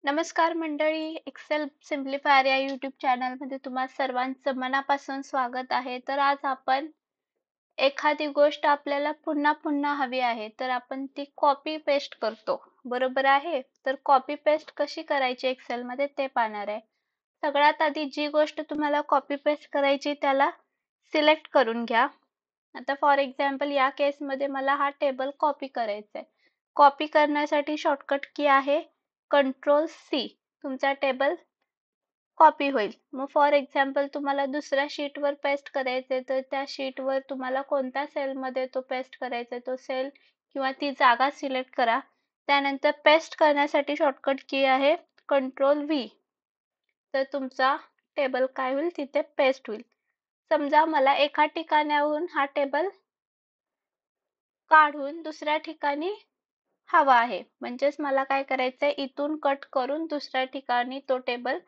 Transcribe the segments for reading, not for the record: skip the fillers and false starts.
नमस्कार मंडळी, एक्सेल सिम्प्लिफायर या यूट्यूब चॅनलमध्ये तुम्हा सर्वांचं मनापासून स्वागत आहे. तर आज आपण एखादी गोष्ट आपल्याला पुन्हा पुन्हा हवी आहे, तर आपण ती कॉपी पेस्ट करतो, बरोबर आहे? तर कॉपी पेस्ट कशी करायची एक्सेलमध्ये ते पाहणार आहे. सगळ्यात आधी जी गोष्ट तुम्हाला कॉपी पेस्ट करायची त्याला सिलेक्ट करून घ्या. आता फॉर एक्झाम्पल या केसमध्ये मला हा टेबल कॉपी करायचा आहे. कॉपी करण्यासाठी शॉर्टकट की आहे कंट्रोल सी. तुमचा टेबल कॉपी होईल. मग फॉर एक्झाम्पल तुम्हाला दुसऱ्या शीटवर पेस्ट करायचे तर त्या शीटवर तुम्हाला कोणत्या सेलमध्ये तो पेस्ट करायचा तो सेल किंवा ती जागा सिलेक्ट करा. त्यानंतर पेस्ट करण्यासाठी शॉर्टकट की आहे कंट्रोल व्ही. तर तुमचा टेबल काय होईल तिथे पेस्ट होईल. समजा मला एका ठिकाणाहून हा टेबल काढून दुसऱ्या ठिकाणी हवा आहे, म्हणजेच मला काय करायचंय इथून कट करून दुसऱ्या ठिकाणी तो टेबल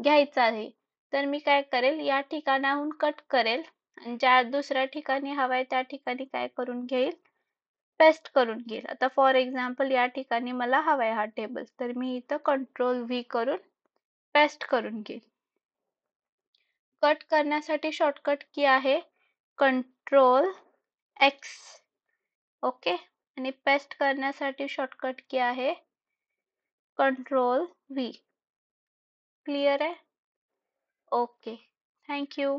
घ्यायचा आहे. तर मी काय करेल या ठिकाणाहून कट करेल आणि ज्या दुसऱ्या ठिकाणी हवाय त्या ठिकाणी काय करून घेईल पेस्ट करून घेईल. आता फॉर एक्झाम्पल या ठिकाणी मला हवाय हा टेबल, तर मी इथं कंट्रोल व्ही करून पेस्ट करून घेईल. कट करण्यासाठी शॉर्टकट की आहे कंट्रोल एक्स. ओके, आणि पेस्ट करण्यासाठी शॉर्टकट की आहे कंट्रोल व्ही. क्लियर आहे? Okay, thank you.